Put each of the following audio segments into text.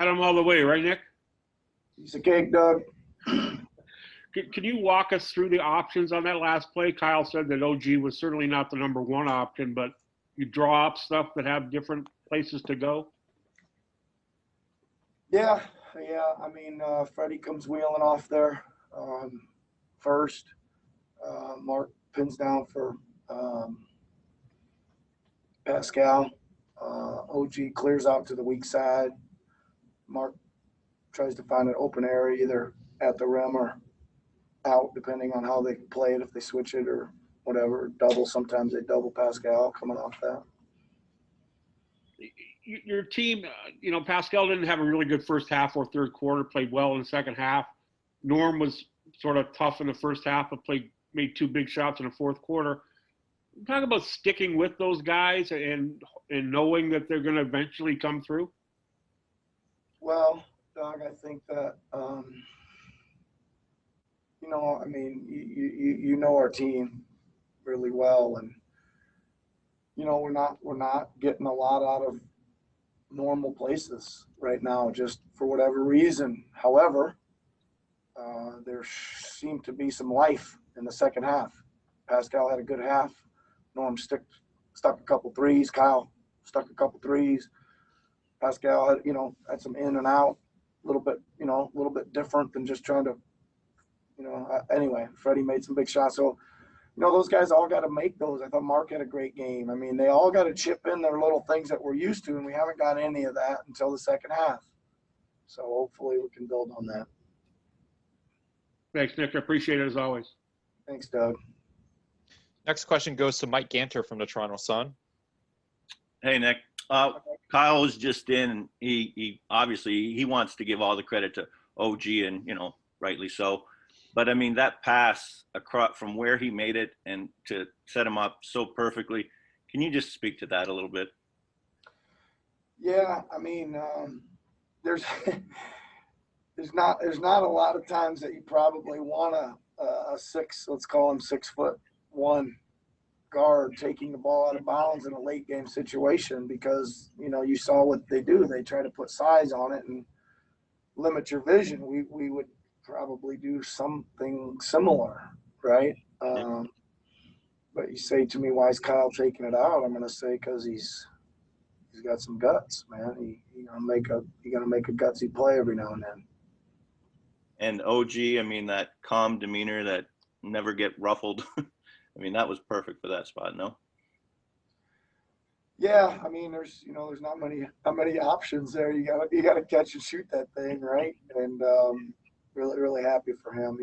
Had him all the way, right, Nick? Piece of cake, Doug. Can you walk us through the options on that last play? Kyle said that OG was certainly not the number one option, but you draw up stuff that have different places to go. Yeah. I mean, Freddie comes wheeling off there first. Mark pins down for Pascal. OG clears out to the weak side. Mark tries to find an open area either at the rim or out, depending on how they play it, if they switch it or whatever. Double, sometimes they double Pascal coming off that. Your team, Pascal didn't have a really good first half or third quarter, played well in the second half. Norm was sort of tough in the first half, but made two big shots in the fourth quarter. Talk about sticking with those guys and knowing that they're going to eventually come through. Well, Doug, I think that I mean, you know our team really well, and we're not getting a lot out of normal places right now, just for whatever reason. However, there seemed to be some life in the second half. Pascal had a good half. Norm stuck a couple threes. Kyle stuck a couple threes. Pascal had some in and out, a little bit different than just trying to, anyway, Freddie made some big shots. So, those guys all got to make those. I thought Mark had a great game. I mean, they all got to chip in their little things that we're used to, and we haven't got any of that until the second half. So hopefully we can build on that. Thanks, Nick. I appreciate it as always. Thanks, Doug. Next question goes to Mike Ganter from the Toronto Sun. Hey, Nick. Kyle was just in, and he obviously he wants to give all the credit to OG, and rightly so. But I mean, that pass across from where he made it and to set him up so perfectly. Can you just speak to that a little bit? Yeah, I mean, there's not a lot of times that you probably want a let's call him 6'1" guard taking the ball out of bounds in a late game situation, because you saw what they do. They try to put size on it and limit your vision. We would probably do something similar, right? But you say to me, why is Kyle taking it out? I'm going to say because he's got some guts, man. He's gonna make a gutsy play every now and then. And OG, I mean, that calm demeanor that never get ruffled. I mean, that was perfect for that spot, no? Yeah, I mean, there's not many options there. You gotta catch and shoot that thing, right? And really happy for him.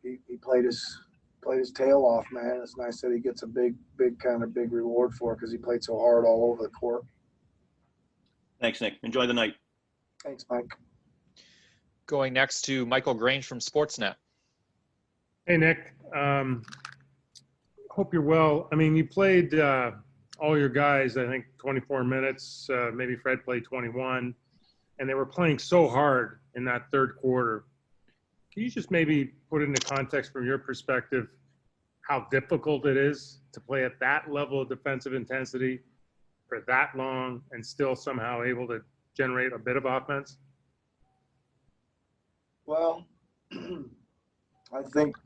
He played his tail off, man. It's nice that he gets a big reward for it, because he played so hard all over the court. Thanks, Nick. Enjoy the night. Thanks, Mike. Going next to Michael Grange from Sportsnet. Hey, Nick. Hope you're well. I mean, you played all your guys, I think, 24 minutes. Maybe Fred played 21. And they were playing so hard in that third quarter. Can you just maybe put into context from your perspective how difficult it is to play at that level of defensive intensity for that long and still somehow able to generate a bit of offense? Well, I think,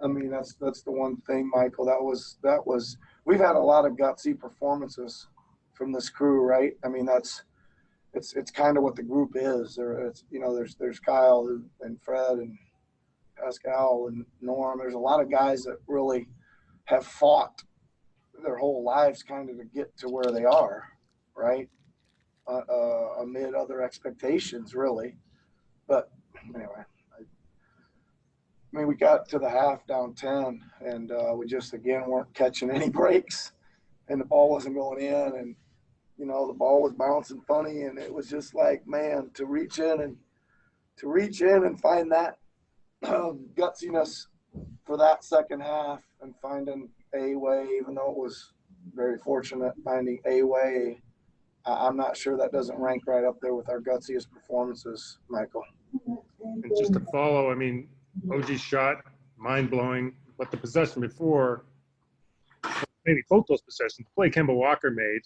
I mean, that's the one thing, Michael. That was we've had a lot of gutsy performances from this crew, right? I mean, it's kind of what the group is. There's Kyle and Fred and Pascal and Norm. There's a lot of guys that really have fought their whole lives kind of to get to where they are, right? Amid other expectations, really. But anyway, I mean, we got to the half down 10, and we just, again, weren't catching any breaks, and the ball wasn't going in, and, the ball was bouncing funny, and it was just like, man, to reach in and find that gutsiness for that second half and finding a way, even though it was very fortunate finding a way. I'm not sure that doesn't rank right up there with our gutsiest performances, Michael. And just to follow, I mean, OG's shot, mind-blowing, but the possession before, maybe both those possessions, the play Kemba Walker made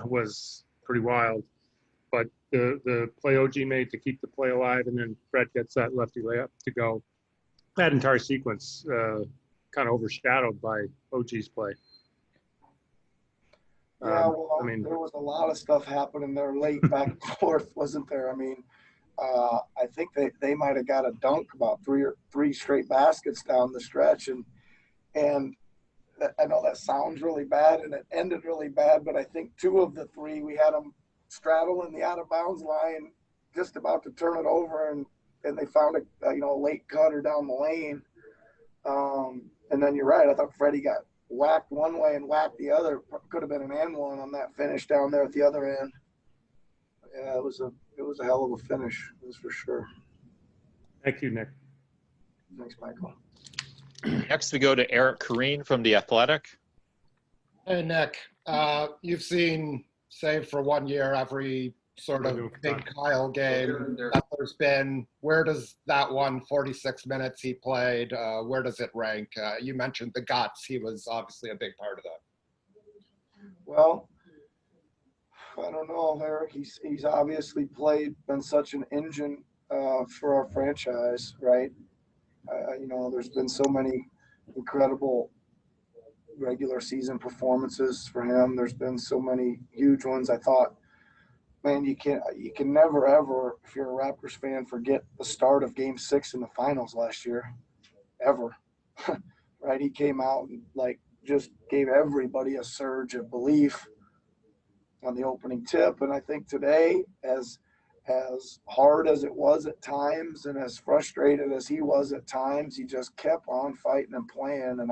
was pretty wild. But the play OG made to keep the play alive, and then Fred gets that lefty layup to go. That entire sequence kind of overshadowed by OG's play. Yeah, well, I mean, there was a lot of stuff happening there late back and forth, wasn't there? I mean, I think they might have got a dunk about three straight baskets down the stretch, and I know that sounds really bad, and it ended really bad, but I think two of the three we had them straddling the out of bounds line, just about to turn it over, and they found a late cutter down the lane. And then you're right. I thought Freddie got whacked one way and whacked the other. Could have been an and one on that finish down there at the other end. Yeah, it was a hell of a finish, that's for sure. thank you, Nick. Thanks, Michael. Next, we go to Eric Corrine from The Athletic. Hey, Nick, you've seen, save for 1 year, every sort of big Kyle game that there's been. Where does that 46 minutes he played, where does it rank? You mentioned the guts. He was obviously a big part of that. Well, I don't know, Eric. He's obviously been such an engine for our franchise, right? There's been so many incredible regular season performances for him. There's been so many huge ones. I thought, man, you can never ever, if you're a Raptors fan, forget the start of Game 6 in the finals last year, ever. Right? He came out and just gave everybody a surge of belief on the opening tip. And I think today, as hard as it was at times and as frustrated as he was at times, he just kept on fighting and playing. And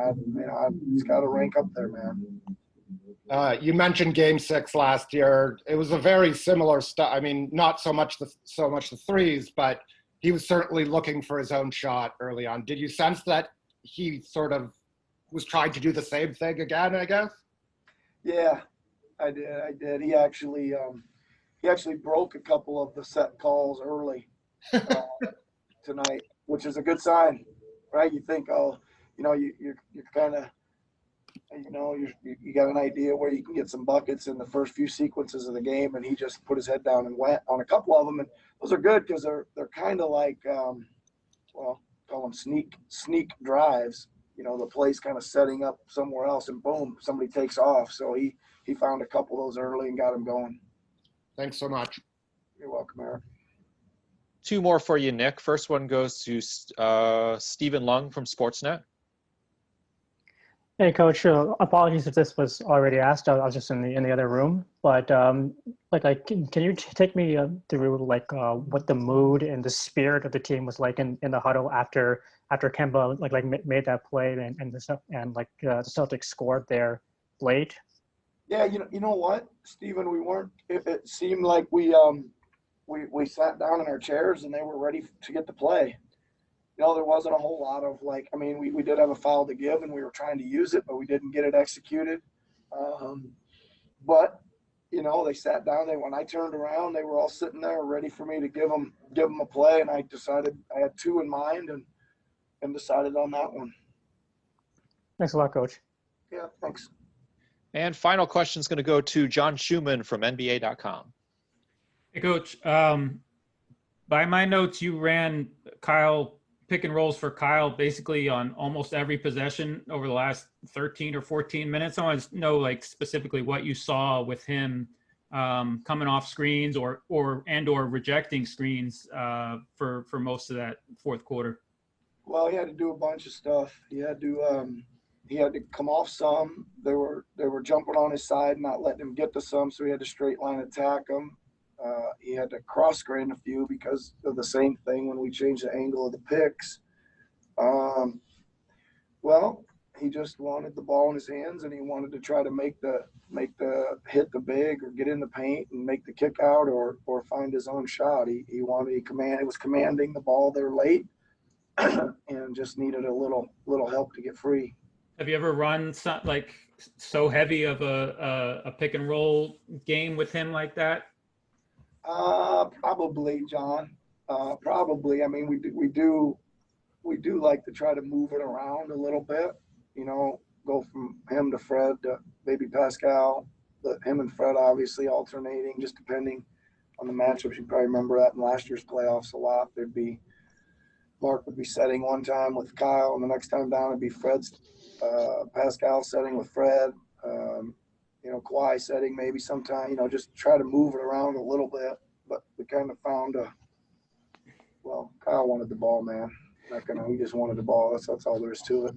he's got to rank up there, man. You mentioned Game 6 last year. It was a very similar stuff. I mean, not so much the threes, but he was certainly looking for his own shot early on. Did you sense that he sort of was trying to do the same thing again, I guess? Yeah, I did. He actually broke a couple of the set calls early tonight, which is a good sign, right? You think, you're kind of, you got an idea where you can get some buckets in the first few sequences of the game, and he just put his head down and went on a couple of them, and those are good because they're kind of like, call them sneak drives. The play's kind of setting up somewhere else, and boom, somebody takes off. So he found a couple of those early and got him going. Thanks so much. You're welcome, Eric. Two more for you, Nick. First one goes to Stephen Lung from Sportsnet. Hey, Coach. Apologies if this was already asked. I was just in the other room. But can you take me through what the mood and the spirit of the team was like in the huddle after Kemba made that play and the Celtics scored there late? Yeah, you know what, Stephen, we weren't. It seemed like we sat down in our chairs and they were ready to get the play. There wasn't a whole lot of we did have a foul to give and we were trying to use it, but we didn't get it executed. But they sat down. When I turned around, they were all sitting there ready for me to give them a play, and I decided I had two in mind and decided on that one. Thanks a lot, Coach. Yeah, thanks. And final question is going to go to John Schumann from NBA.com. Hey, Coach. By my notes, you ran pick and rolls for Kyle basically on almost every possession over the last 13 or 14 minutes. I want to know specifically what you saw with him coming off screens or rejecting screens for most of that fourth quarter. Well, he had to do a bunch of stuff. He had to come off some. They were jumping on his side, not letting him get to some, so he had to straight line attack them. He had to cross screen a few because of the same thing when we changed the angle of the picks. Well, he just wanted the ball in his hands, and he wanted to try to make the hit the big or get in the paint and make the kick out or find his own shot. He was commanding the ball there late and just needed a little help to get free. Have you ever run so heavy of a pick and roll game with him like that? Probably, John. Probably. I mean, we do like to try to move it around a little bit. Go from him to Fred to maybe Pascal. But him and Fred obviously alternating, just depending on the matchups. You probably remember that in last year's playoffs a lot. Mark would be setting one time with Kyle, and the next time down it'd be Pascal setting with Fred. Kawhi setting maybe sometime. Just try to move it around a little bit. But we kind of found Kyle wanted the ball, man. He just wanted the ball. That's all there is to it.